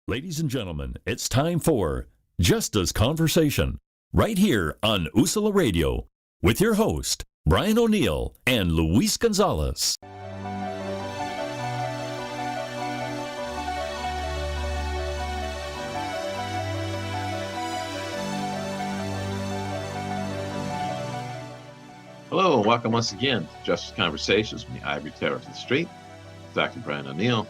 Ladies and gentlemen, it's time for Justa's Conversation, right here on Usala Radio, with your host, Brian O'Neill and Luis Gonzalez. Hello, and welcome once again to Justice Conversations from the Ivory Tower of the Street. Dr. Brian O'Neill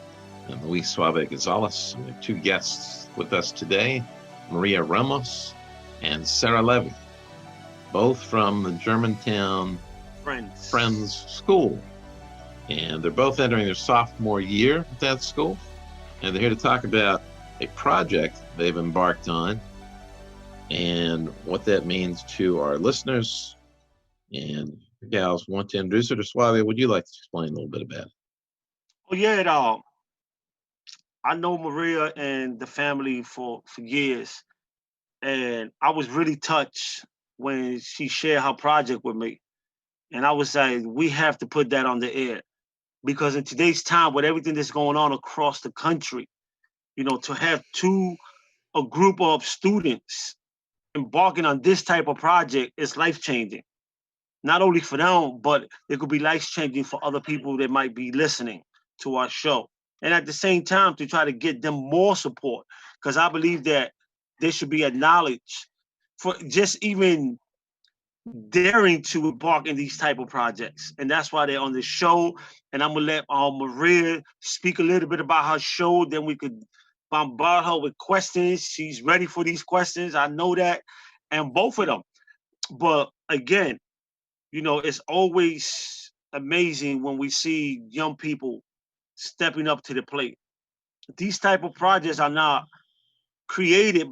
and Luis Suave Gonzalez. We have two guests with us today, Maria Ramos and Sarah Levy, both from the Germantown Friends School. And they're both entering their sophomore year at that school. And they're here to talk about a project they've embarked on and what that means to our listeners. And the gals want to introduce her to Suave. Would you like to explain a little bit about it? Oh, yeah, I know Maria and the family for years, and I was really touched when she shared her project with me. And I was like, we have to put that on the air, because in today's time, with everything that's going on across the country, to have a group of students embarking on this type of project is life-changing. Not only for them, but it could be life-changing for other people that might be listening to our show. And at the same time, to try to get them more support, because I believe that there should be a knowledge for just even daring to embark in these type of projects. And that's why they're on the show. And I'm going to let Maria speak a little bit about her show. Then we could bombard her with questions. She's ready for these questions. I know that. And both of them. But again, it's always amazing when we see young people stepping up to the plate. These type of projects are not created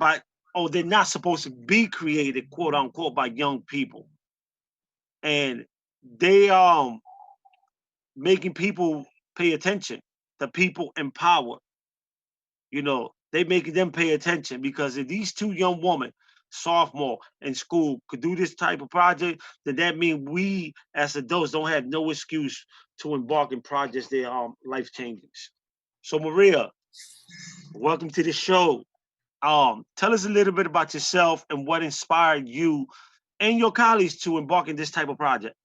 they're not supposed to be created, quote unquote, by young people. And they are making people pay attention, the people empowered. They making them pay attention, because if these two young women, sophomore in school, could do this type of project, then that means we as adults don't have no excuse to embark in projects that are life-changing. So Maria, welcome to the show. Tell us a little bit about yourself and what inspired you and your colleagues to embark in this type of project.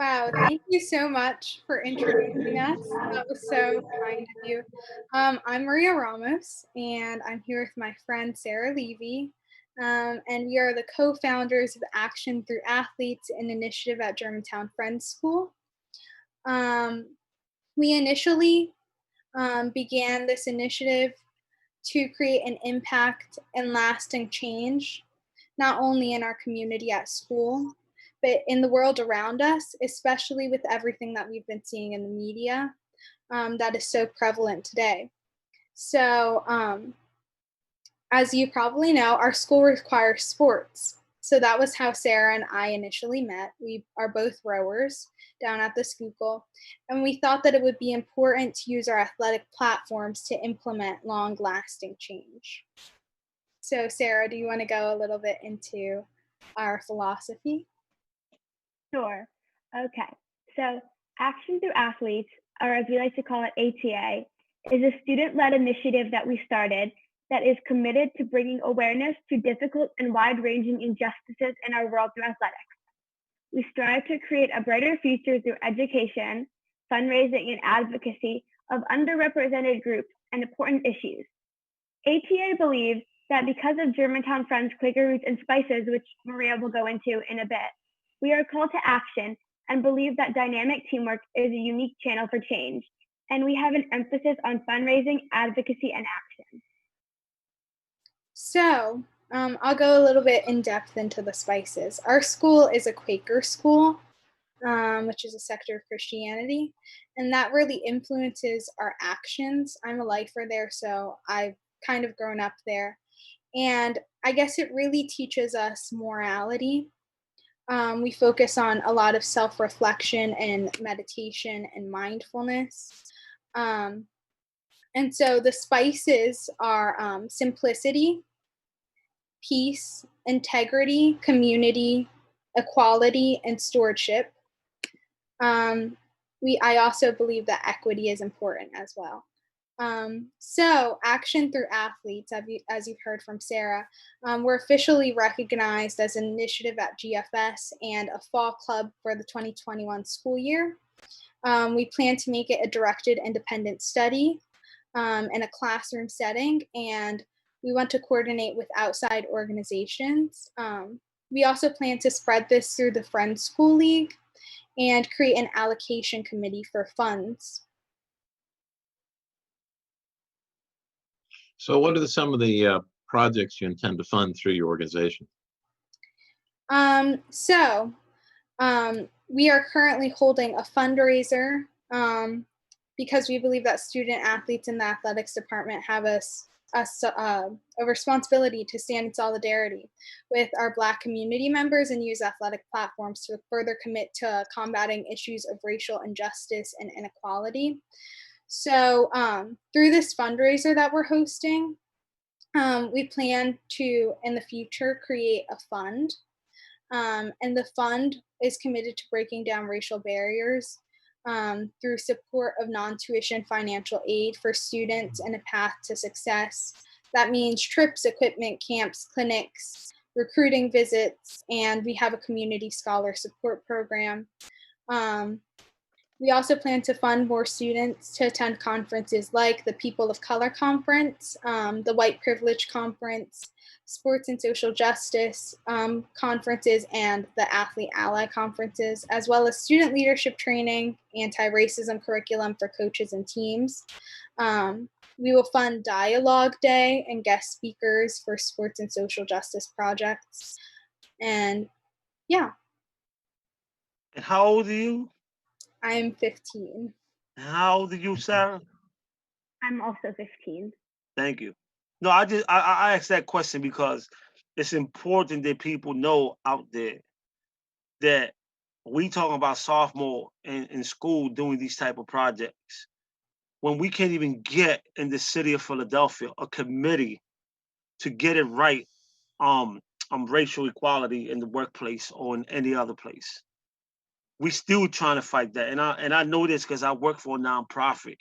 Wow, thank you so much for introducing us. That was so kind of you. I'm Maria Ramos, and I'm here with my friend Sarah Levy, and we are the co-founders of Action Through Athletes, an initiative at Germantown Friends School. We initially began this initiative to create an impact and lasting change, not only in our community at school, but in the world around us, especially with everything that we've been seeing in the media that is so prevalent today. So as you probably know, our school requires sports. So that was how Sarah and I initially met. We are both rowers down at the school, and we thought that it would be important to use our athletic platforms to implement long-lasting change. So Sarah, do you want to go a little bit into our philosophy? Sure. Okay. So Action Through Athletes, or as we like to call it, ATA, is a student-led initiative that we started that is committed to bringing awareness to difficult and wide-ranging injustices in our world through athletics. We strive to create a brighter future through education, fundraising, and advocacy of underrepresented groups and important issues. ATA believes that because of Germantown Friends Quaker Roots and Spices, which Maria will go into in a bit, we are called to action and believe that dynamic teamwork is a unique channel for change, and we have an emphasis on fundraising, advocacy, and action. So I'll go a little bit in depth into the Spices. Our school is a Quaker school, which is a sector of Christianity, and that really influences our actions. I'm a lifer there, so I've kind of grown up there. And I guess it really teaches us morality. We focus on a lot of self-reflection and meditation and mindfulness. And so the Spices are simplicity, peace, integrity, community, equality, and stewardship. I also believe that equity is important as well. So Action Through Athletes, as you've heard from Sarah, we're officially recognized as an initiative at GFS and a fall club for the 2021 school year. We plan to make it a directed independent study in a classroom setting, and we want to coordinate with outside organizations. We also plan to spread this through the Friends School League and create an allocation committee for funds. So what are some of the projects you intend to fund through your organization? So we are currently holding a fundraiser because we believe that student athletes in the athletics department have a responsibility to stand in solidarity with our Black community members and use athletic platforms to further commit to combating issues of racial injustice and inequality. So through this fundraiser that we're hosting, we plan to, in the future, create a fund. And the fund is committed to breaking down racial barriers through support of non-tuition financial aid for students and a path to success. That means trips, equipment, camps, clinics, recruiting visits, and we have a community scholar support program. We also plan to fund more students to attend conferences like the People of Color Conference, the White Privilege Conference, Sports and Social Justice conferences, and the Athlete Ally conferences, as well as student leadership training, anti-racism curriculum for coaches and teams. We will fund Dialogue Day and guest speakers for sports and social justice projects. And yeah. And how old are you? I am 15. How old are you, Sarah? I'm also 15. Thank you. No, I asked that question because it's important that people know out there that we talking about sophomore in school doing these type of projects when we can't even get in the city of Philadelphia a committee to get it right racial equality in the workplace or in any other place. We still trying to fight that. And I know this because I work for a nonprofit,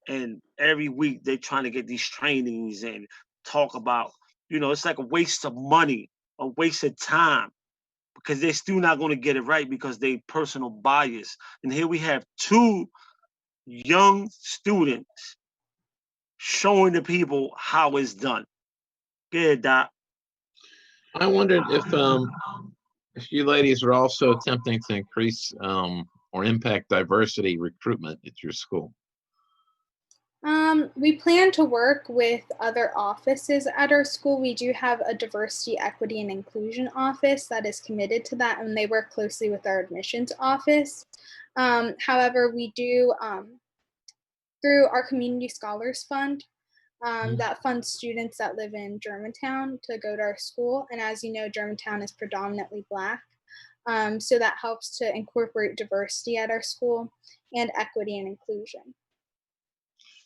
and every week they're trying to get these trainings and talk about, it's like a waste of money, a waste of time, because they're still not going to get it right because they personal bias. And here we have two young students showing the people how it's done. Good, Doc. I wondered if you ladies are also attempting to increase or impact diversity recruitment at your school. We plan to work with other offices at our school. We do have a diversity, equity, and inclusion office that is committed to that, and they work closely with our admissions office. However, we do, through our Community Scholars Fund, that funds students that live in Germantown to go to our school. And as you know, Germantown is predominantly Black. So that helps to incorporate diversity at our school and equity and inclusion.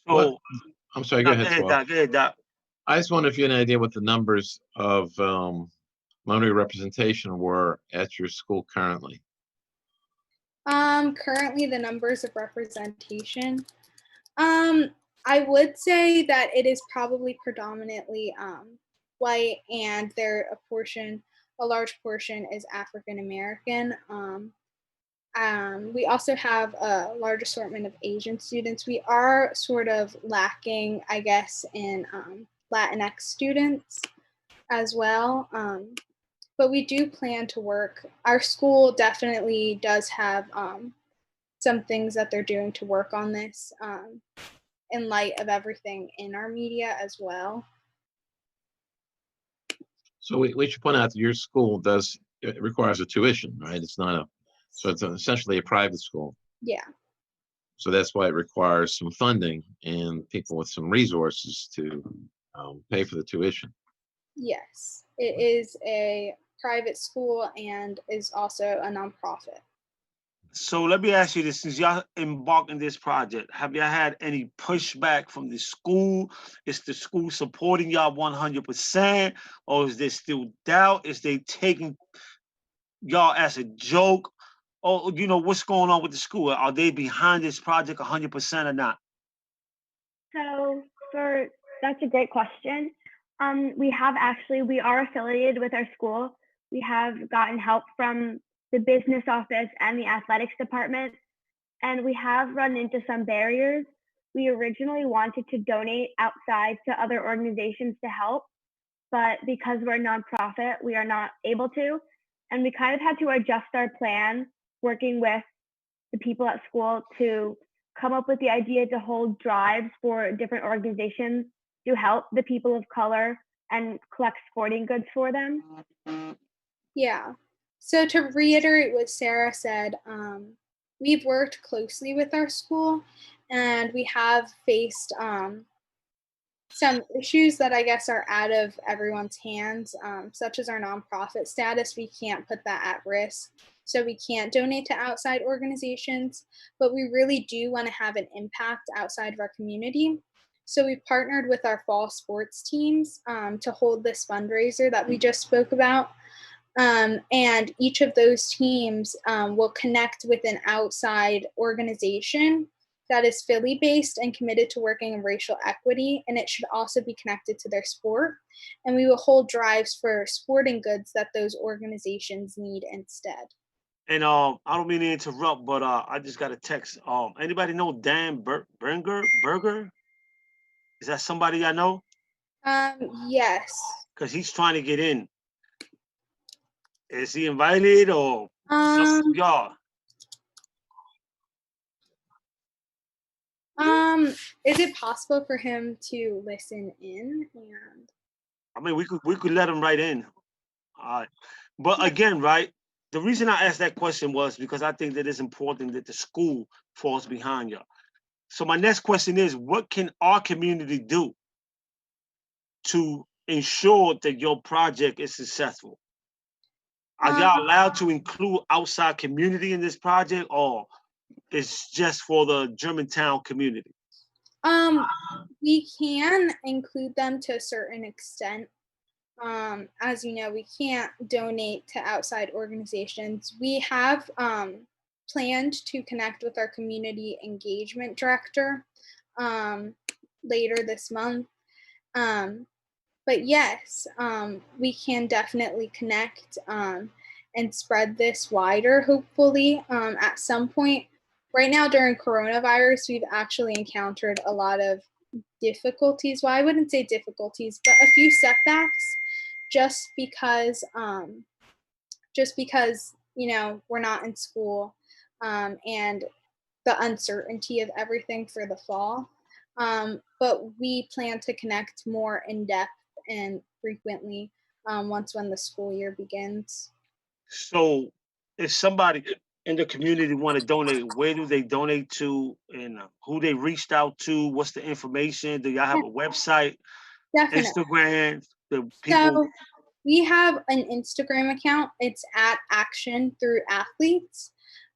So, I'm sorry, go ahead, Suave. Go ahead, Doc. I just wonder if you had an idea what the numbers of minority representation were at your school currently. Currently the numbers of representation. I would say that it is probably predominantly white, and a large portion is African American. We also have a large assortment of Asian students. We are sort of lacking, I guess, in Latinx students as well. But we do plan to work. Our school definitely does have some things that they're doing to work on this in light of everything in our media as well. So we should point out that your school it requires a tuition, right? So it's essentially a private school. Yeah. So that's why it requires some funding and people with some resources to pay for the tuition. Yes, it is a private school and is also a nonprofit. So let me ask you this: since y'all embarked in this project, have y'all had any pushback from the school? Is the school supporting y'all 100%, or is there still doubt? Is they taking y'all as a joke? Or what's going on with the school? Are they behind this project 100% or not? So That's a great question. We are affiliated with our school. We have gotten help from the business office and the athletics department, and we have run into some barriers. We originally wanted to donate outside to other organizations to help, but because we're a nonprofit, we are not able to. And we kind of had to adjust our plan, working with the people at school to come up with the idea to hold drives for different organizations to help the people of color and collect sporting goods for them. Yeah. So to reiterate what Sarah said, we've worked closely with our school, and we have faced some issues that I guess are out of everyone's hands, such as our nonprofit status. We can't put that at risk. So we can't donate to outside organizations, but we really do want to have an impact outside of our community. So we partnered with our fall sports teams to hold this fundraiser that we just spoke about. And each of those teams will connect with an outside organization that is Philly based and committed to working in racial equity, and it should also be connected to their sport. And we will hold drives for sporting goods that those organizations need instead. And I don't mean to interrupt, but I just got a text. Anybody know Dan Burger? Is that somebody I know? Yes. Because he's trying to get in. Is he invited or just y'all? Is it possible for him to listen in? And I mean, we could let him right in. But again, right? The reason I asked that question was because I think that it's important that the school falls behind you. So my next question is, what can our community do to ensure that your project is successful? Are y'all allowed to include outside community in this project, or it's just for the Germantown community? We can include them to a certain extent. As you know, we can't donate to outside organizations. We have planned to connect with our community engagement director later this month. But yes, we can definitely connect and spread this wider, hopefully, at some point. Right now, during coronavirus, we've actually encountered a lot of difficulties. Well, I wouldn't say difficulties, but a few setbacks just because we're not in school, and the uncertainty of everything for the fall. But we plan to connect more in depth and frequently when the school year begins. So if somebody in the community want to donate, where do they donate to, and who they reached out to? What's the information? Do y'all have a website, Definitely. Instagram? The people. So we have an Instagram account. It's at Action Through Athletes.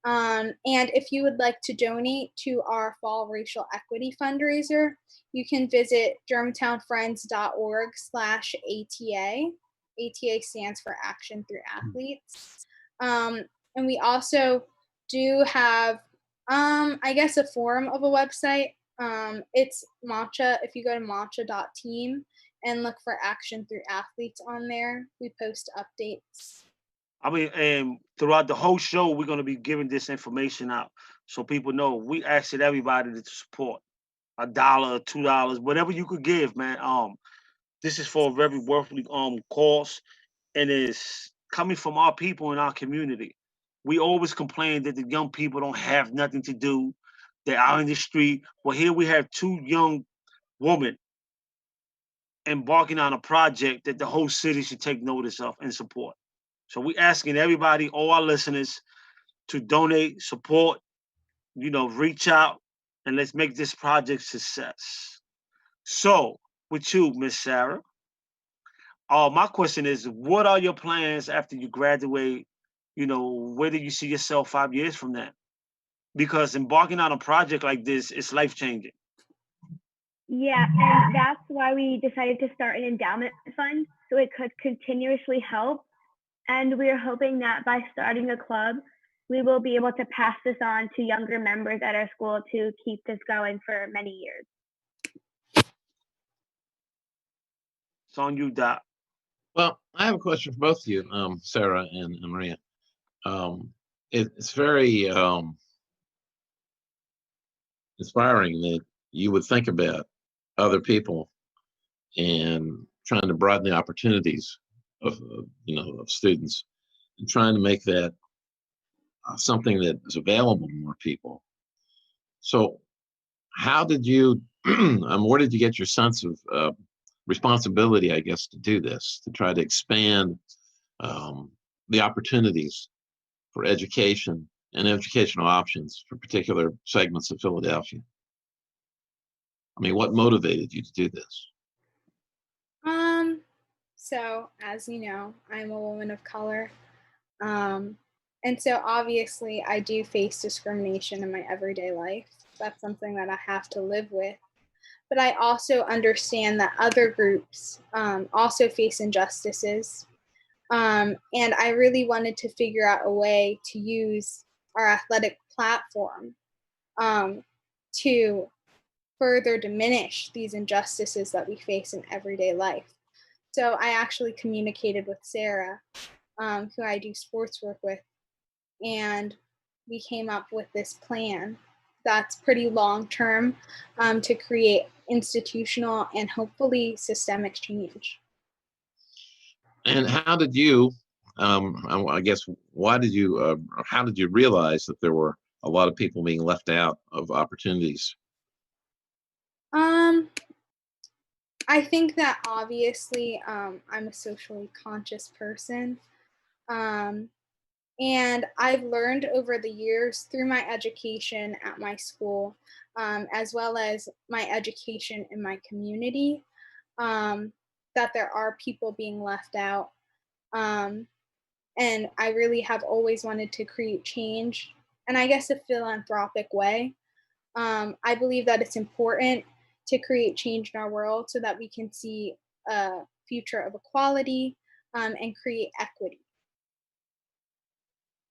And if you would like to donate to our Fall Racial Equity fundraiser, you can visit germantownfriends.org/ATA. ATA stands for Action Through Athletes. And we also do have, I guess, a form of a website. It's Matcha. If you go to matcha.team and look for Action Through Athletes on there, we post updates. I mean, and throughout the whole show, we're going to be giving this information out so people know. We asking everybody to support $1, $2, whatever you could give, man. This is for a very worthwhile cause, and it's coming from our people in our community. We always complain that the young people don't have nothing to do. They're out in the street. Well, here we have two young women embarking on a project that the whole city should take notice of and support. So we asking everybody, all our listeners, to donate, support, reach out, and let's make this project success. So with you, Miss Sarah, my question is, what are your plans after you graduate? Where do you see yourself 5 years from now? Because embarking on a project like this is life-changing. Yeah, and that's why we decided to start an endowment fund so it could continuously help. And we are hoping that by starting a club, we will be able to pass this on to younger members at our school to keep this going for many years. It's on you, Doc. Well, I have a question for both of you, Sarah and Maria. It's very inspiring that you would think about other people and trying to broaden the opportunities of of students and trying to make that something that is available to more people. So, how did you? Where did you get your sense of responsibility, I guess, to do this, to try to expand the opportunities for education and educational options for particular segments of Philadelphia? I mean, what motivated you to do this? So as you know, I'm a woman of color. Um, and so obviously I do face discrimination in my everyday life. That's something that I have to live with. But I also understand that other groups also face injustices. And I really wanted to figure out a way to use our athletic platform um, to further diminish these injustices that we face in everyday life. So I actually communicated with Sarah, who I do sports work with, and we came up with this plan that's pretty long term to create institutional and hopefully systemic change. And how did you? I guess why did you? Or how did you realize that there were a lot of people being left out of opportunities? Um, I think that obviously I'm a socially conscious person. Um, and I've learned over the years through my education at my school, as well as my education in my community, um, that there are people being left out. Um, and I really have always wanted to create change, and I guess a philanthropic way. I believe that it's important to create change in our world so that we can see a future of equality and create equity.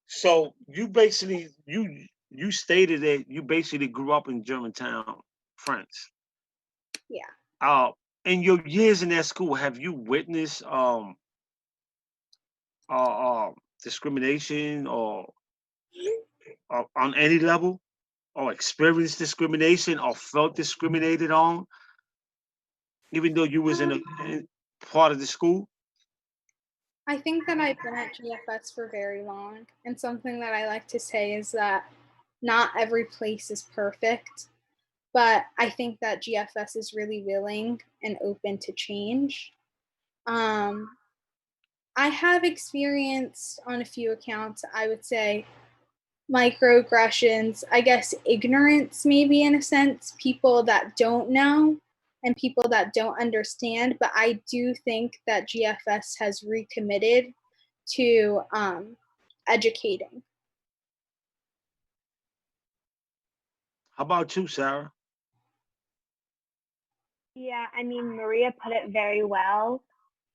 So you stated that you basically grew up in Germantown, France. Yeah. Uh, in your years in that school, have you witnessed uh, uh discrimination or on any level, or experienced discrimination or felt discriminated on, even though you was Um, in part of the school? I think that I've been at GFS for very long, and something that I like to say is that not every place is perfect, but I think that GFS is really willing and open to change. Um, I have experienced on a few accounts, I would say, microaggressions, I guess ignorance, maybe in a sense, people that don't know and people that don't understand. But I do think that GFS has recommitted to educating. How about you, Sarah? Yeah, I mean, Maria put it very well.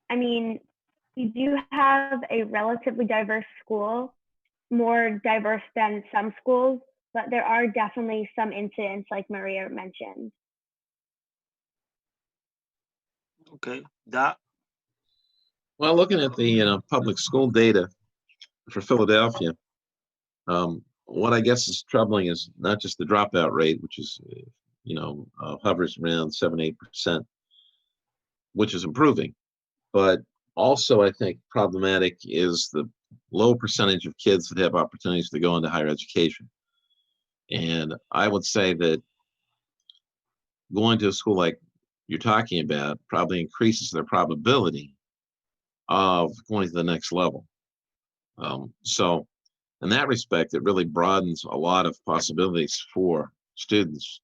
I mean, we do have a relatively diverse school, more diverse than some schools, but there are definitely some incidents like Maria mentioned. Okay, Doc. Well, looking at the public school data for Philadelphia, what I guess is troubling is not just the dropout rate, which is hovers around 7-8%, which is improving, but also I think problematic is the low percentage of kids that have opportunities to go into higher education. And I would say that going to a school like you're talking about probably increases their probability of going to the next level. So in that respect, it really broadens a lot of possibilities for students.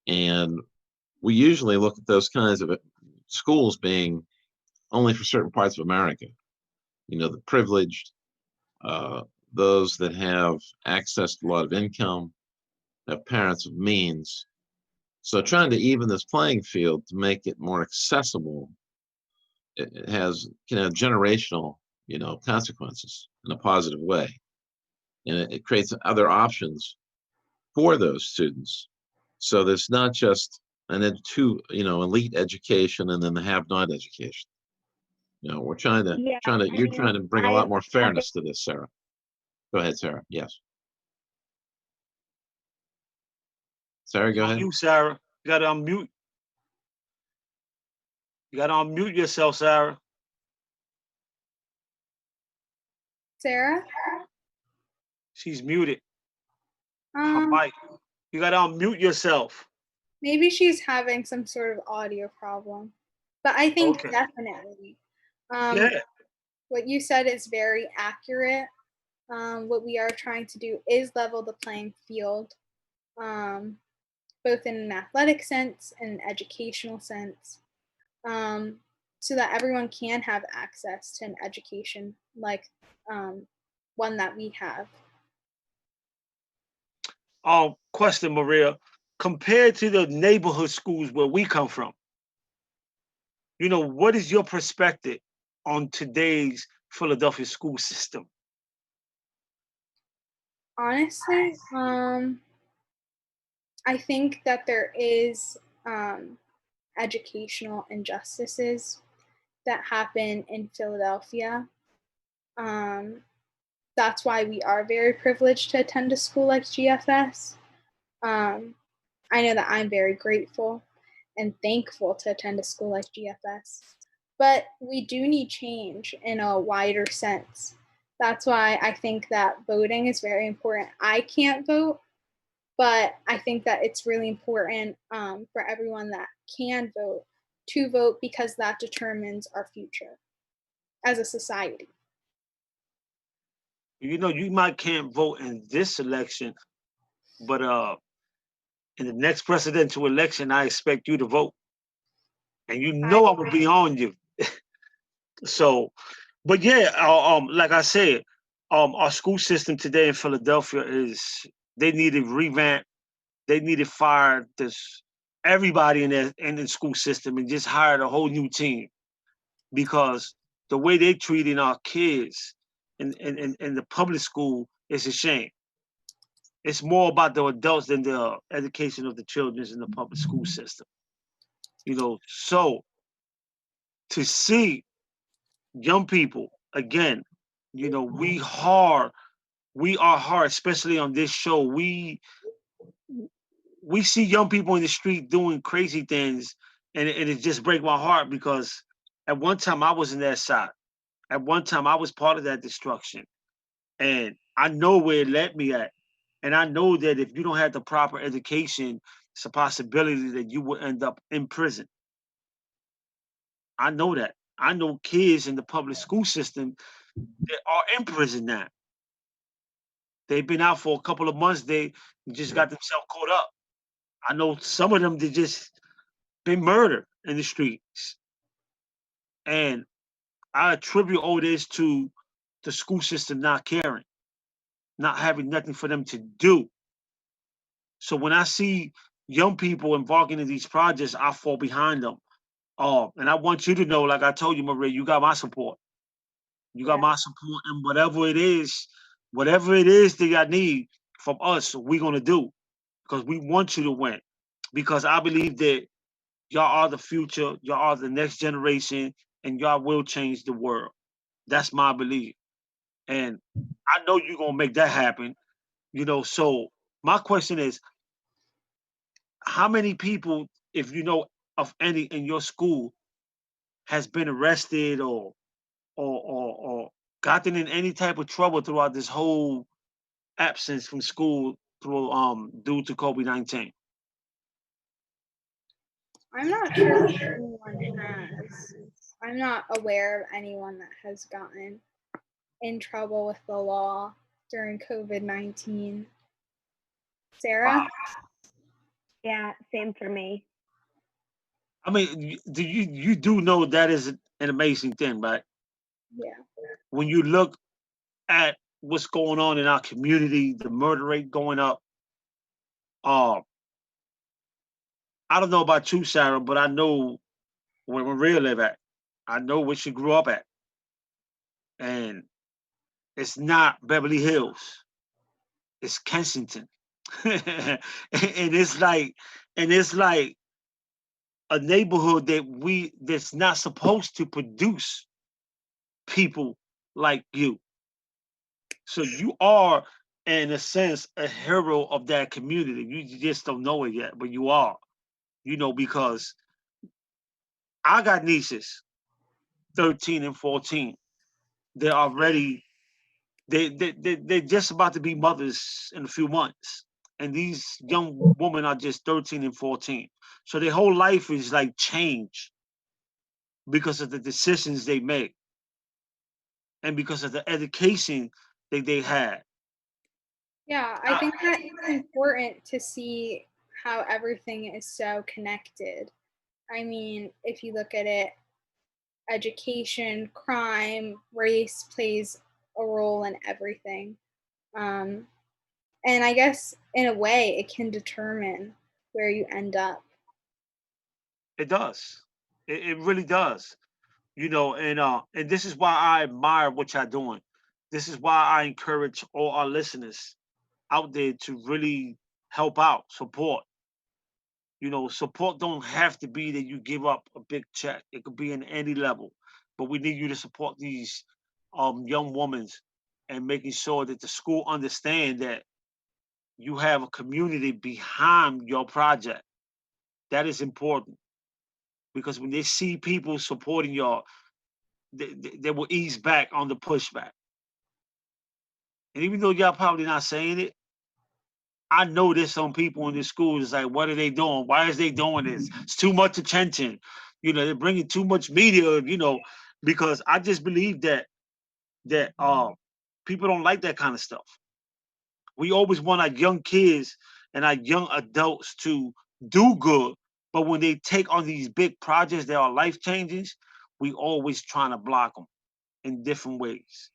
And we usually look at those kinds of schools being only for certain parts of America. The privileged, those that have access to a lot of income, have parents of means. So trying to even this playing field to make it more accessible, it can have generational, consequences in a positive way. And it creates other options for those students. So there's not just and then two, elite education and then the have-not education. We're trying to, Yeah, you're trying to bring a lot more I've fairness to this, Sarah. Go ahead, Sarah. Yes. Sarah, go ahead. You, Sarah. You gotta unmute. You gotta unmute yourself, Sarah. Sarah? She's muted. Her mic. You gotta unmute yourself. Maybe she's having some sort of audio problem. But I think Okay. definitely. Yeah. What you said is very accurate. What we are trying to do is level the playing field, both in an athletic sense and an educational sense, so that everyone can have access to an education like one that we have. Question, Maria. Compared to the neighborhood schools where we come from, what is your perspective on today's Philadelphia school system? Honestly, I think that there is educational injustices that happen in Philadelphia. That's why we are very privileged to attend a school like GFS. I know that I'm very grateful and thankful to attend a school like GFS. But we do need change in a wider sense. That's why I think that voting is very important. I can't vote, but I think that it's really important for everyone that can vote to vote, because that determines our future as a society. You might can't vote in this election, but in the next presidential election, I expect you to vote. And I will be on you. So, but yeah, like I said, our school system today in Philadelphia they needed revamp. They needed fired everybody in the school system and just hired a whole new team, because the way they treating our kids in the public school is a shame. It's more about the adults than the education of the children in the public school system. So to see young people again, we are hard, especially on this show. We see young people in the street doing crazy things, and it just breaks my heart, because at one time I was in that side. At one time I was part of that destruction, and I know where it led me at. And I know that if you don't have the proper education, it's a possibility that you will end up in prison. I know that. I know kids in the public school system that are in prison now. They've been out for a couple of months. They just got themselves caught up. I know some of them, they just been murdered in the streets. And I attribute all this to the school system not caring, not having nothing for them to do. So when I see young people embarking in these projects, I fall behind them. And I want you to know, like I told you, Maria, you got my support. You got my support, and whatever it is that y'all need from us, we're gonna do, because we want you to win. Because I believe that y'all are the future, y'all are the next generation, and y'all will change the world. That's my belief. And I know you're gonna make that happen. So my question is, how many people, if you know of any in your school, has been arrested or gotten in any type of trouble throughout this whole absence from school due to COVID-19? I'm not sure if anyone has. I'm not aware of anyone that has gotten in trouble with the law during COVID-19. Sarah? Yeah, same for me. I mean, you do know that is an amazing thing, right? Yeah. When you look at what's going on in our community, the murder rate going up. I don't know about you, Sarah, but I know where Maria live at. I know where she grew up at. And it's not Beverly Hills. It's Kensington. and it's like a neighborhood that's not supposed to produce people like you. So you are, in a sense, a hero of that community. You just don't know it yet, but you are. Because I got nieces, 13 and 14. They're already they're just about to be mothers in a few months. And these young women are just 13 and 14. So their whole life is like changed because of the decisions they make and because of the education that they had. Yeah, I think that it's important to see how everything is so connected. I mean, if you look at it, education, crime, race plays a role in everything. Um, and I guess in a way, it can determine where you end up. It does. It really does. And this is why I admire what y'all doing. This is why I encourage all our listeners out there to really help out, support. Support don't have to be that you give up a big check. It could be in any level. But we need you to support these young women and making sure that the school understand that you have a community behind your project. That is important because when they see people supporting y'all, they will ease back on the pushback. And even though y'all probably not saying it, I know there's some people in the school that's like, what are they doing? Why is they doing this? It's too much attention. They're bringing too much media, because I just believe that people don't like that kind of stuff. We always want our young kids and our young adults to do good, but when they take on these big projects that are life changing, we always trying to block them in different ways.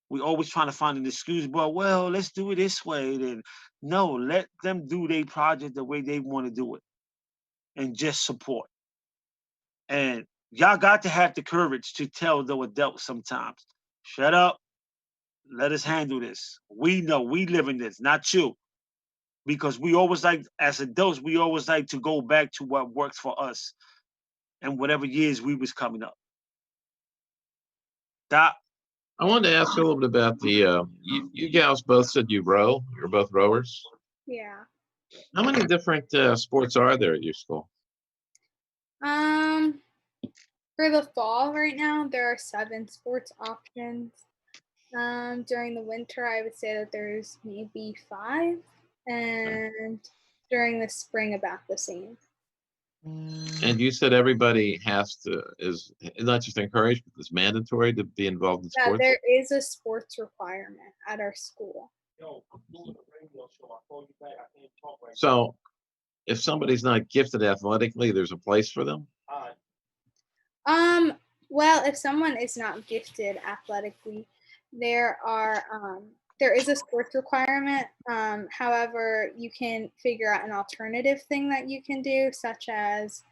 We always trying to find an excuse, but well, let's do it this way. Then no, let them do their project the way they want to do it, and just support. And y'all got to have the courage to tell the adults sometimes, shut up, let us handle this. We know we live in this, not you. Because we always like, as adults, we always like to go back to what works for us and whatever years we was coming up. That I wanted to ask you a little bit about you gals both said you row. You're both rowers. Yeah. How many different sports are there at your school? Um, for the fall right now, there are 7 sports options. During the winter, I would say that there's maybe 5, and during the spring, about the same. And you said everybody is not just encouraged, but it's mandatory to be involved in Yeah, sports? there is a sports requirement at our school. So if somebody's not gifted athletically, there's a place for them? Well, if someone is not gifted athletically, there is a sports requirement. However, you can figure out an alternative thing that you can do, such as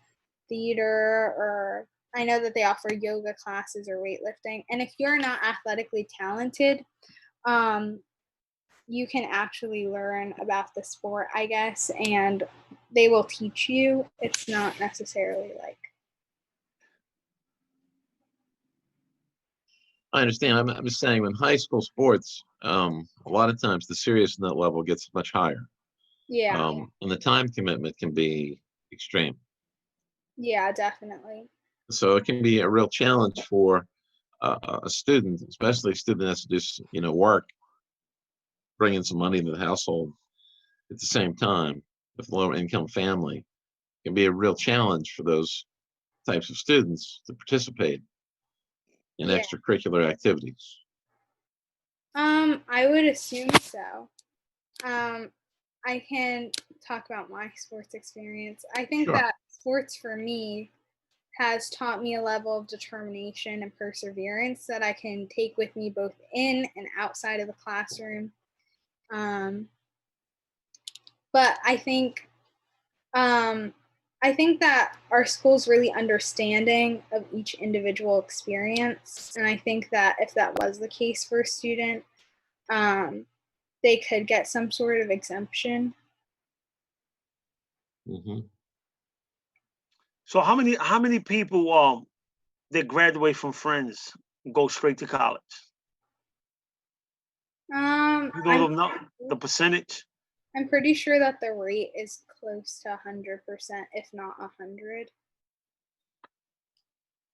theater, or I know that they offer yoga classes or weightlifting. And if you're not athletically talented, you can actually learn about the sport, I guess, and they will teach you. It's not necessarily like. I understand. I'm just saying, in high school sports, a lot of times the seriousness level gets much higher. Yeah. And the time commitment can be extreme. Yeah, definitely. So it can be a real challenge for a student, especially a student that has to do, work, bring in some money into the household at the same time with a lower income family. It can be a real challenge for those types of students to participate in Yeah. extracurricular activities. I would assume so. I can talk about my sports experience. I think Sure. that sports for me has taught me a level of determination and perseverance that I can take with me both in and outside of the classroom. But I think that our school's really understanding of each individual experience, and I think that if that was the case for a student, they could get some sort of exemption. Mm-hmm. So how many people that graduate from Friends go straight to college? You know the percentage? I'm pretty sure that the rate is close to 100%, if not 100.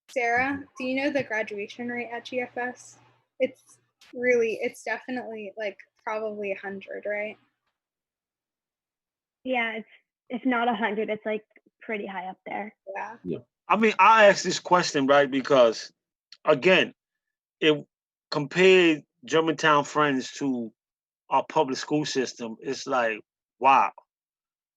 Sarah, do you know the graduation rate at GFS? It's definitely like probably 100, right? Yeah, it's if not 100, it's like pretty high up there. Yeah. I mean, I asked this question, right, because again, it compared Germantown Friends to our public school system. It's like, wow.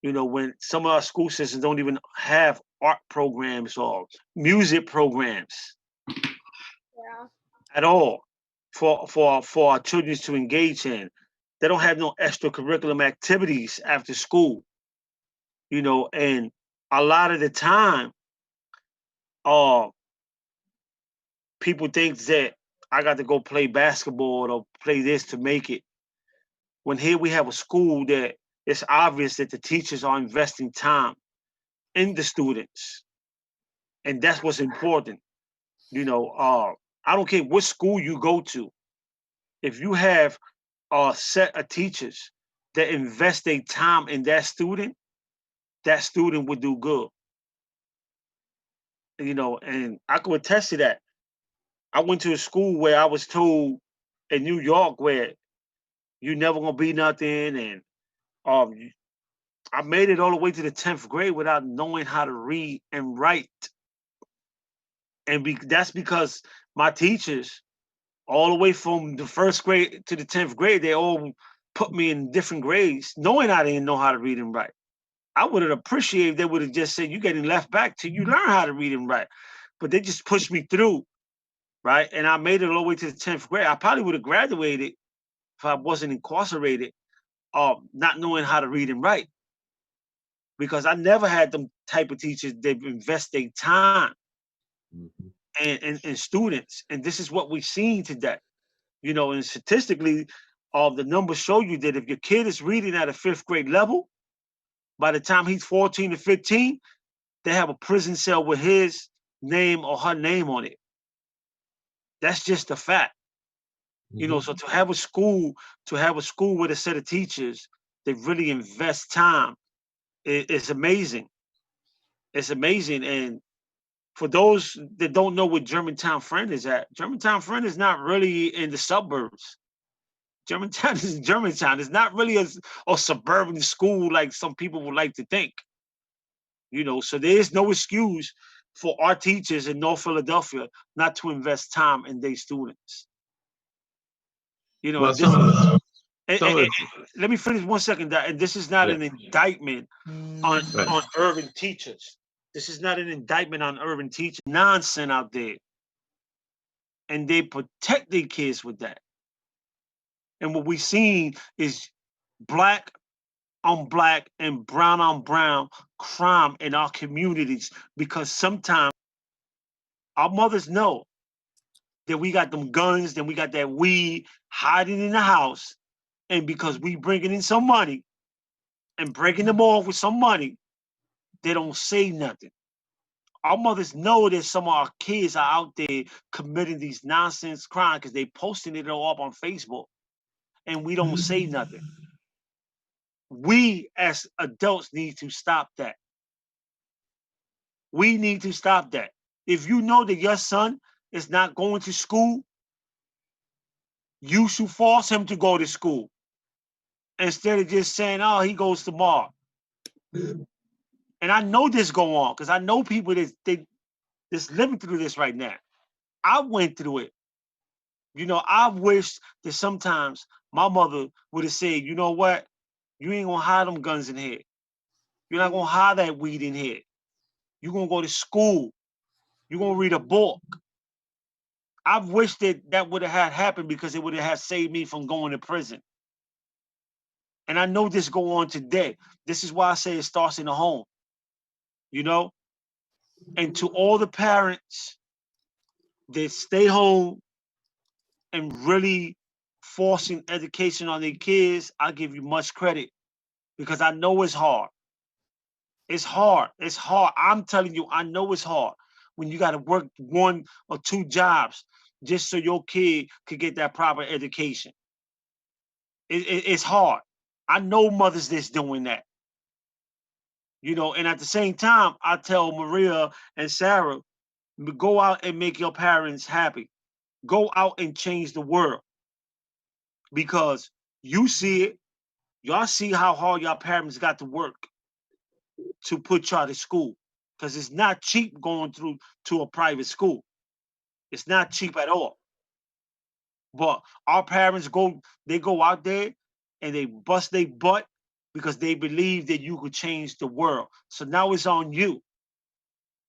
You know, when some of our school systems don't even have art programs or music programs Yeah. at all for our children to engage in. They don't have no extracurriculum activities after school. You know, and a lot of the time, uh, people think that I got to go play basketball or play this to make it. When here we have a school that it's obvious that the teachers are investing time in the students, and that's what's important. You know, I don't care what school you go to. If you have a set of teachers that invest their time in that student would do good. You know, and I can attest to that. I went to a school where I was told in New York where you never gonna be nothing, and um, I made it all the way to the 10th grade without knowing how to read and write, and that's because my teachers, all the way from the first grade to the 10th grade, they all put me in different grades, knowing I didn't know how to read and write. I would have appreciated if they would have just said, "You're getting left back till you learn how to read and write," but they just pushed me through, right? And I made it all the way to the 10th grade. I probably would have graduated if I wasn't incarcerated, not knowing how to read and write, because I never had them type of teachers that invest their time and students. And this is what we've seen today. You know, and statistically, the numbers show you that if your kid is reading at a 5th grade level, by the time he's 14 to 15, they have a prison cell with his name or her name on it. That's just a fact. You know, so to have a school with a set of teachers that really invest time, it's amazing. It's amazing. And for those that don't know what Germantown Friend is at, Germantown Friend is not really in the suburbs. Germantown is in Germantown. It's not really a suburban school like some people would like to think. You know, so there is no excuse for our teachers in North Philadelphia not to invest time in their students. You know, Well, let me finish 1 second. And this is not an indictment on urban teachers. This is not an indictment on urban teachers. Nonsense out there, and they protect their kids with that. And what we've seen is black on black and brown on brown crime in our communities, because sometimes our mothers know that we got them guns, then we got that weed hiding in the house, and because we bringing in some money and breaking them off with some money, they don't say nothing. Our mothers know that some of our kids are out there committing these nonsense crimes because they posting it all up on Facebook, and we don't say nothing. We as adults need to stop that. We need to stop that. If you know that your son is not going to school, you should force him to go to school instead of just saying, "Oh, he goes tomorrow." And I know this go on because I know people that's living through this right now. I went through it. You know, I wish that sometimes my mother would have said, "You know what? You ain't gonna hide them guns in here. You're not gonna hide that weed in here. You're gonna go to school. You're gonna read a book." I wish that would have had happened because it would have saved me from going to prison. And I know this go on today. This is why I say it starts in the home. You know? And to all the parents that stay home and really forcing education on their kids, I give you much credit because I know it's hard. It's hard. It's hard. I'm telling you, I know it's hard when you got to work 1 or 2 jobs just so your kid could get that proper education. It's hard. I know mothers that's doing that. And at the same time, I tell Maria and Sarah, go out and make your parents happy. Go out and change the world because you see it. Y'all see how hard y'all parents got to work to put y'all to school because it's not cheap going through to a private school. It's not cheap at all. But our parents they go out there and they bust their butt because they believe that you could change the world. So now it's on you.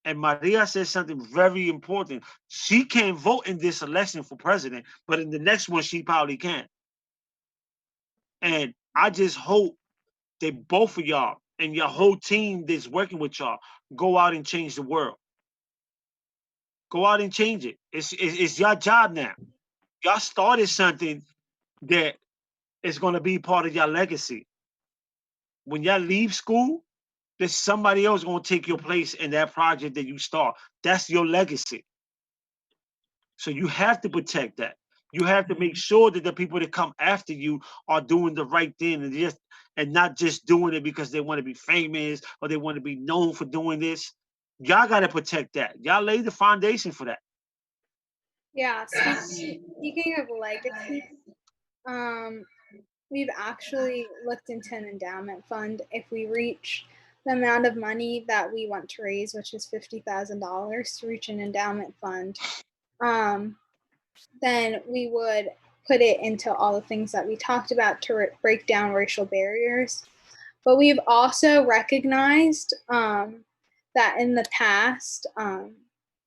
And Maria says something very important. She can't vote in this election for president, but in the next one, she probably can. And I just hope that both of y'all and your whole team that's working with y'all go out and change the world. Go out and change it. It's your job now. Y'all started something that is going to be part of your legacy. When y'all leave school, there's somebody else going to take your place in that project that you start. That's your legacy. So you have to protect that. You have to make sure that the people that come after you are doing the right thing and not just doing it because they want to be famous or they want to be known for doing this. Y'all got to protect that. Y'all lay the foundation for that. Yeah, speaking of legacy, we've actually looked into an endowment fund. If we reach the amount of money that we want to raise, which is $50,000 to reach an endowment fund, then we would put it into all the things that we talked about to break down racial barriers. But we've also recognized that in the past,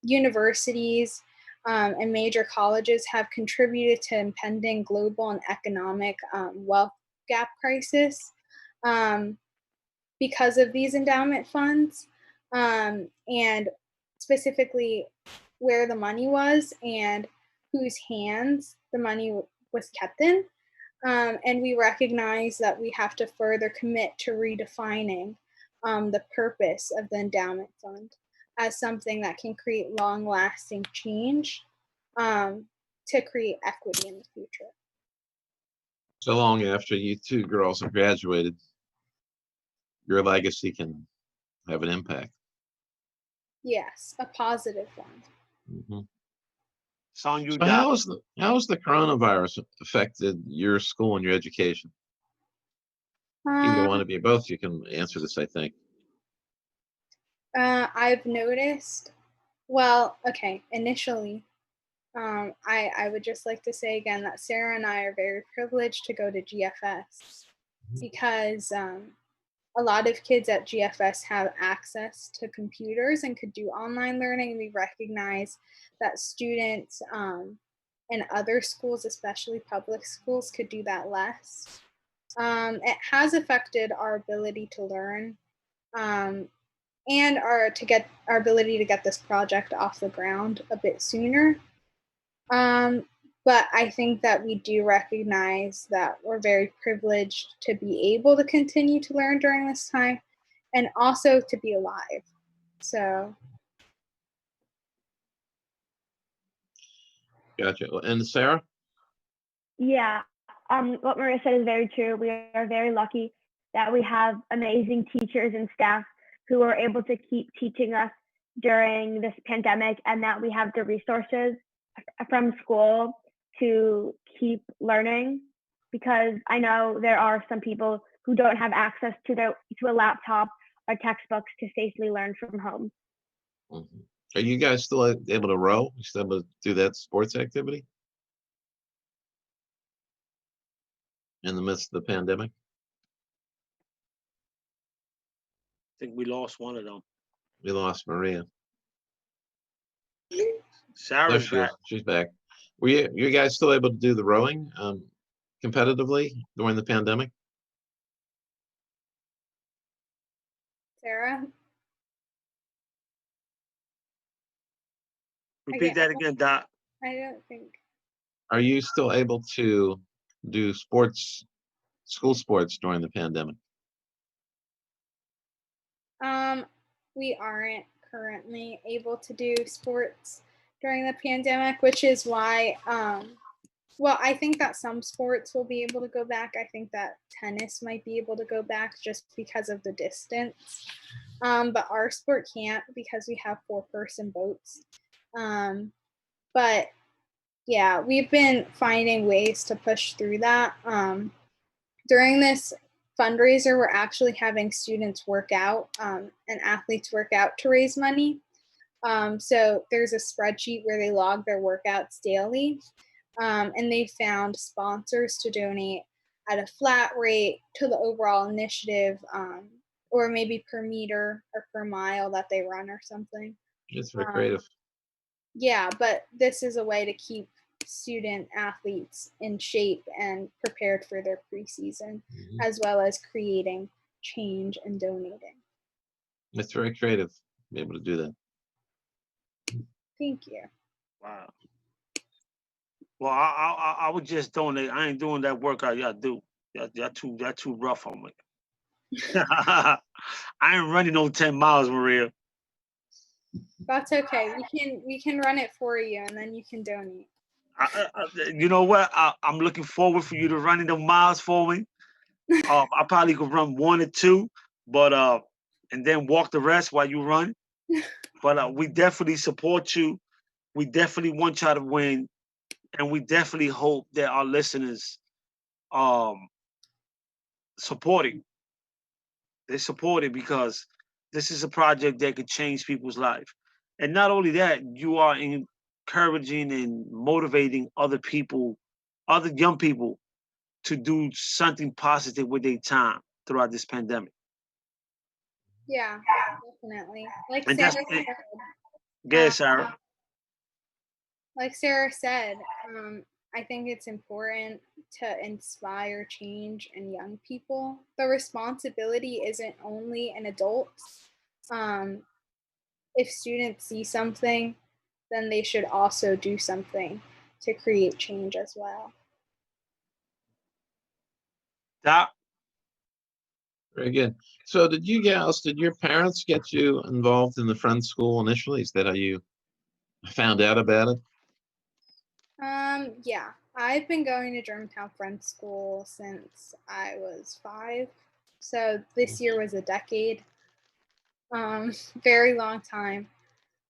universities and major colleges have contributed to impending global and economic wealth gap crisis because of these endowment funds, and specifically where the money was and whose hands the money was kept in. And we recognize that we have to further commit to redefining the purpose of the endowment fund as something that can create long-lasting change to create equity in the future. So long after you two girls have graduated, your legacy can have an impact. Yes, a positive one. Mm-hmm. So how has the coronavirus affected your school and your education? Either one of you, both you can answer this, I think. I've noticed, well, okay, initially, I would just like to say again that Sarah and I are very privileged to go to GFS because a lot of kids at GFS have access to computers and could do online learning. We recognize that students in other schools, especially public schools, could do that less. It has affected our ability to learn and our ability to get this project off the ground a bit sooner. But I think that we do recognize that we're very privileged to be able to continue to learn during this time and also to be alive. So. Gotcha. And Sarah? Yeah, what Maria said is very true. We are very lucky that we have amazing teachers and staff who are able to keep teaching us during this pandemic, and that we have the resources from school to keep learning, because I know there are some people who don't have access to a laptop or textbooks to safely learn from home. Mm-hmm. Are you guys still able to row? You still able to do that sports activity in the midst of the pandemic? I think we lost one of them. We lost Maria. Sarah's back. She's back. Were you guys still able to do the rowing competitively during the pandemic? Sarah? Repeat that again, Doc. I don't think. Are you still able to do school sports during the pandemic? We aren't currently able to do sports during the pandemic, which is why, well, I think that some sports will be able to go back. I think that tennis might be able to go back just because of the distance. But our sport can't because we have 4-person boats. But yeah, we've been finding ways to push through that. During this fundraiser, we're actually having students work out and athletes work out to raise money. So there's a spreadsheet where they log their workouts daily, and they found sponsors to donate at a flat rate to the overall initiative, or maybe per meter or per mile that they run or something. It's very Um, creative. yeah, but this is a way to keep student athletes in shape and prepared for their preseason, as well as creating change and donating. It's very creative to be able to do that. Thank you. Wow. Well, I would just donate. I ain't doing that workout y'all do. Y'all too rough on me. I ain't running no 10 miles, Maria. That's okay. We can run it for you, and then you can donate. You know what? I'm looking forward for you to running the miles for me. I probably could run 1 or 2, but and then walk the rest while you run. But we definitely support you. We definitely want y'all to win, and we definitely hope that our listeners support it. They support it because this is a project that could change people's life. And not only that, you are encouraging and motivating other people, other young people, to do something positive with their time throughout this pandemic. Yeah, definitely. And that's it. Yes, Sarah. Like Sarah said, I think it's important to inspire change in young people. The responsibility isn't only in adults. If students see something, then they should also do something to create change as well. Doc? Very good. So did your parents get you involved in the Friends School initially? Is that how you found out about it? Yeah, I've been going to Germantown Friends School since I was 5. So this year was a decade. Very long time.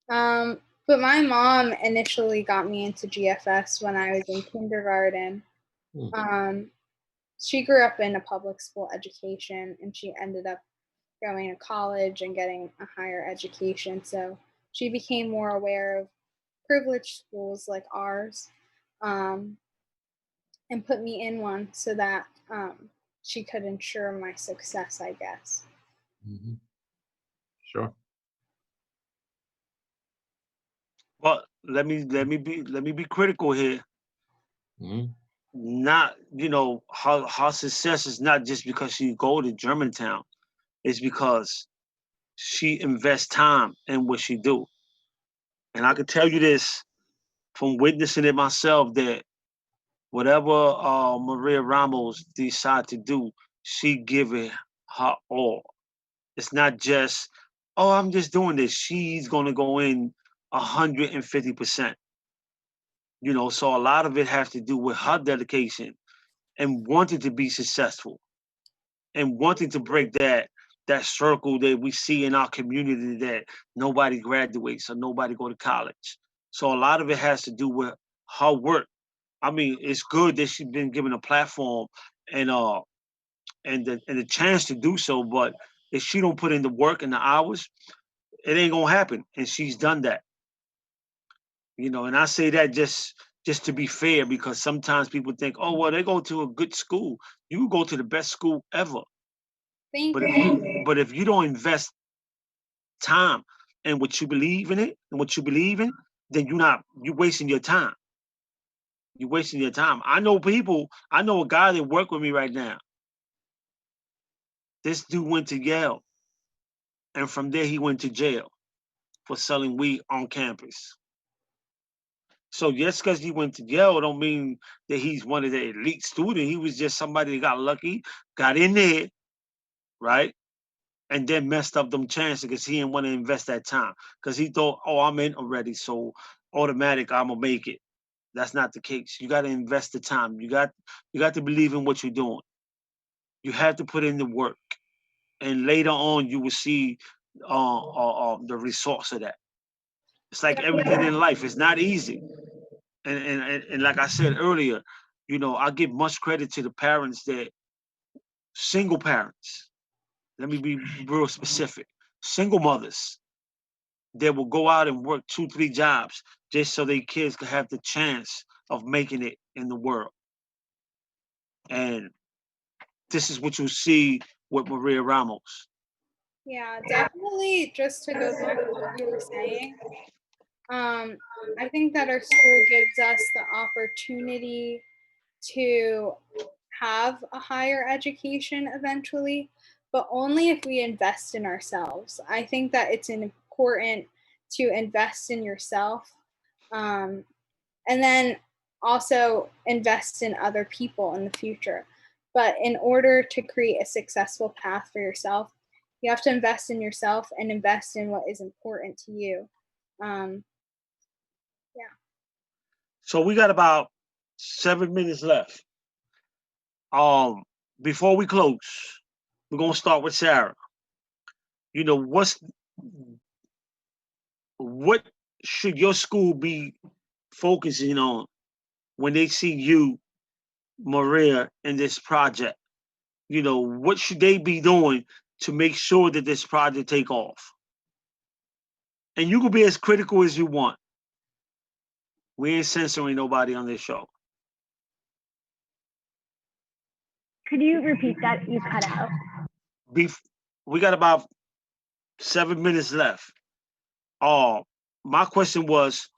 But my mom initially got me into GFS when I was in kindergarten. She grew up in a public school education, and she ended up going to college and getting a higher education. So she became more aware of privileged schools like ours, and put me in one so that she could ensure my success, I guess. Sure. Well, let me be critical here. Not, her success is not just because she go to Germantown. It's because she invests time in what she do. And I can tell you this from witnessing it myself, that whatever Maria Ramos decide to do, she give it her all. It's not just, oh, I'm just doing this. She's gonna go in 150%. So a lot of it has to do with her dedication and wanting to be successful and wanting to break that circle that we see in our community, that nobody graduates or nobody go to college. So a lot of it has to do with her work. I mean, it's good that she's been given a platform and the chance to do so, but if she don't put in the work and the hours, it ain't gonna happen. And she's done that. And I say that just to be fair, because sometimes people think, oh, well, they go to a good school. You go to the best school ever. Thank But you. if you don't invest time in what you believe in it and what you believe in, then you're wasting your time. You're wasting your time. I know a guy that work with me right now. This dude went to Yale, and from there he went to jail for selling weed on campus. So just because he went to Yale don't mean that he's one of the elite students. He was just somebody that got lucky, got in there, right? and then messed up them chances because he didn't want to invest that time because he thought, oh, I'm in already, so automatic, I'm gonna make it. That's not the case. You got to invest the time. You got to believe in what you're doing. You have to put in the work, and later on, you will see the results of that. It's like everything in life. It's not easy, and like I said earlier, you know, I give much credit to the parents that single parents. Let me be real specific. Single mothers that will go out and work 2, 3 jobs just so their kids could have the chance of making it in the world. And this is what you see with Maria Ramos. Yeah, definitely. Just to go back to what you were saying, I think that our school gives us the opportunity to have a higher education eventually, but only if we invest in ourselves. I think that it's important to invest in yourself, and then also invest in other people in the future. But in order to create a successful path for yourself, you have to invest in yourself and invest in what is important to you. Um, yeah. So we got about 7 minutes left. Before we close, we're gonna start with Sarah. You know, what should your school be focusing on when they see you, Maria, in this project? You know, what should they be doing to make sure that this project take off? And you can be as critical as you want. We ain't censoring nobody on this show. Could you repeat that? You cut out. We got about 7 minutes left. My question was,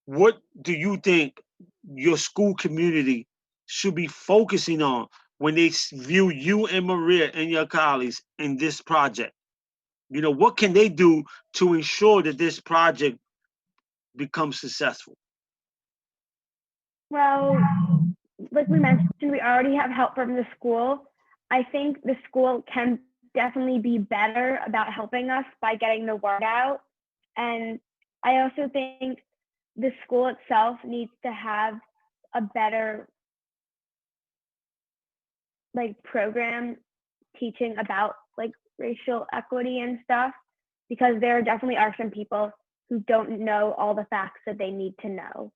what do you think your school community should be focusing on when they view you and Maria and your colleagues in this project? You know, what can they do to ensure that this project becomes successful? Well, like we mentioned, we already have help from the school. I think the school can definitely be better about helping us by getting the word out. And I also think the school itself needs to have a better like program teaching about like racial equity and stuff, because there definitely are some people who don't know all the facts that they need to know.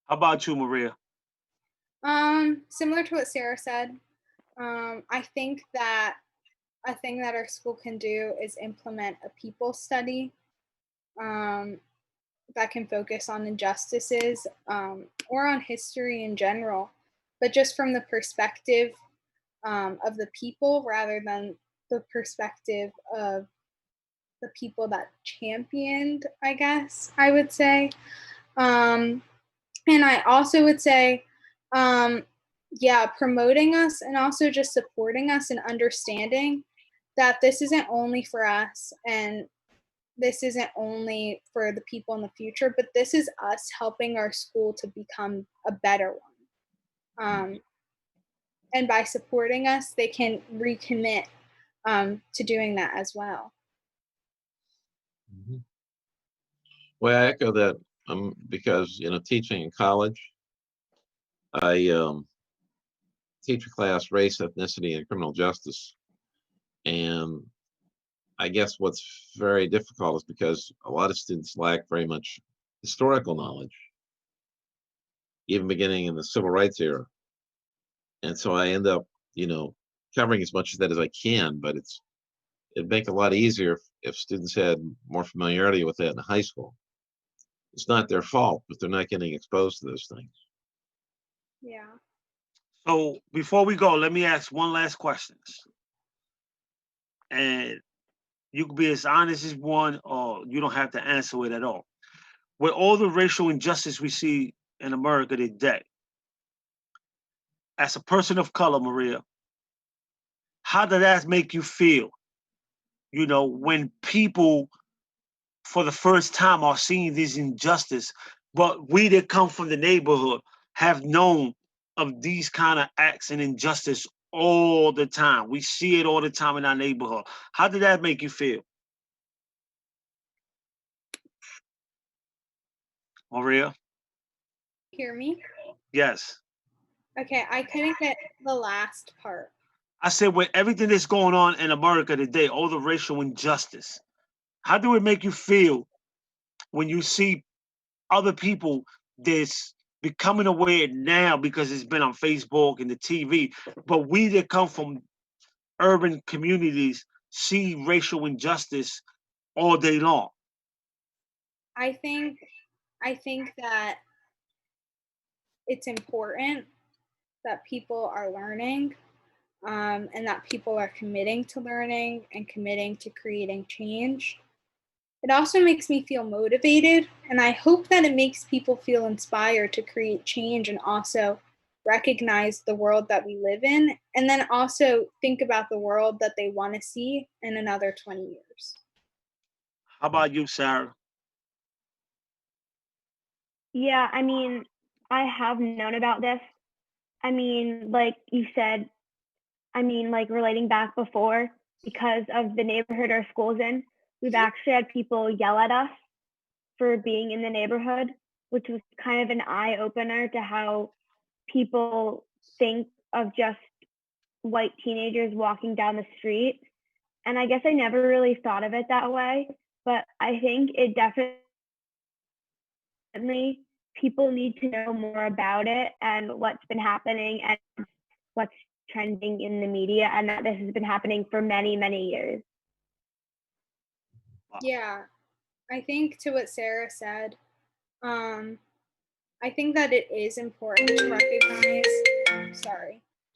How about you, Maria? Similar to what Sarah said, I think that a thing that our school can do is implement a people study that can focus on injustices or on history in general, but just from the perspective of the people rather than the perspective of the people that championed, I guess I would say. And I also would say, yeah, promoting us and also just supporting us and understanding that this isn't only for us and this isn't only for the people in the future, but this is us helping our school to become a better one. And by supporting us, they can recommit to doing that as well. Well, I echo that because, you know, teaching in college, I teach a class, race, ethnicity, and criminal justice. And I guess what's very difficult is because a lot of students lack very much historical knowledge, even beginning in the civil rights era. And so I end up, you know, covering as much of that as I can, but it'd make it a lot easier if students had more familiarity with that in high school. It's not their fault, but they're not getting exposed to those things. Yeah. So before we go, let me ask one last question. And you can be as honest as one, or you don't have to answer it at all. With all the racial injustice we see in America today, as a person of color, Maria, how does that make you feel? You know, when people for the first time are seeing this injustice, but we that come from the neighborhood have known of these kind of acts and injustice all the time. We see it all the time in our neighborhood. How did that make you feel? Maria? Hear me? Yes. Okay, I couldn't get the last part. I said, with everything that's going on in America today, all the racial injustice, how do it make you feel when you see other people that's becoming aware now because it's been on Facebook and the TV, but we that come from urban communities see racial injustice all day long? I think that it's important that people are learning, and that people are committing to learning and committing to creating change. It also makes me feel motivated, and I hope that it makes people feel inspired to create change and also recognize the world that we live in, and then also think about the world that they want to see in another 20 years. How about you, Sarah? Yeah, I mean, I have known about this. I mean, like you said, I mean, like relating back before, because of the neighborhood our school's in, we've actually had people yell at us for being in the neighborhood, which was kind of an eye opener to how people think of just white teenagers walking down the street. And I guess I never really thought of it that way, but I think it definitely people need to know more about it and what's been happening and what's trending in the media, and that this has been happening for many, many years. Yeah, I think to what Sarah said, I think that it is important to recognize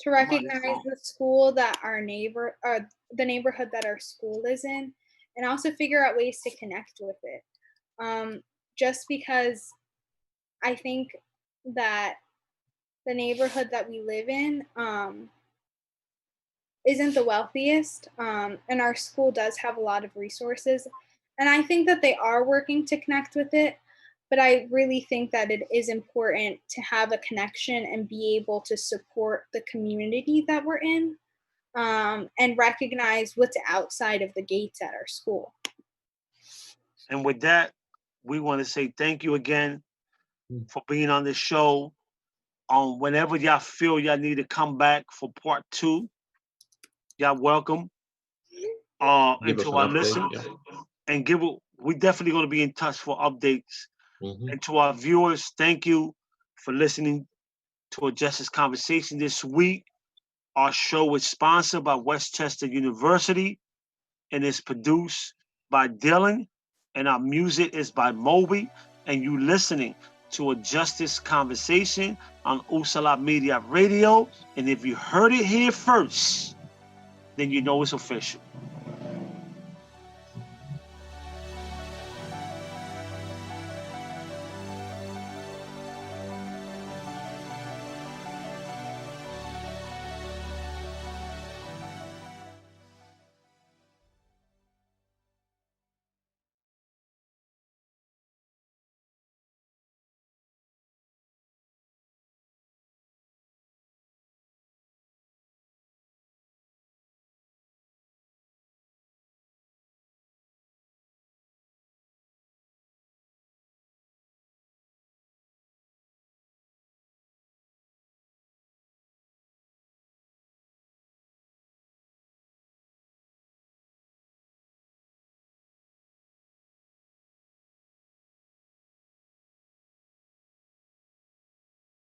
the school that the neighborhood that our school is in, and also figure out ways to connect with it. Just because I think that the neighborhood that we live in isn't the wealthiest, and our school does have a lot of resources, and I think that they are working to connect with it. But I really think that it is important to have a connection and be able to support the community that we're in, and recognize what's outside of the gates at our school. And with that, we want to say thank you again for being on this show. Whenever y'all feel y'all need to come back for part 2, y'all welcome. Give And us to an our update. listeners, Yeah. and we're definitely going to be in touch for updates. Mhm. And to our viewers, thank you for listening to a Justice Conversation this week. Our show is sponsored by Westchester University and is produced by Dylan, and our music is by Moby. And you listening to a Justice Conversation on Usala Media Radio. And if you heard it here first, then you know it's official.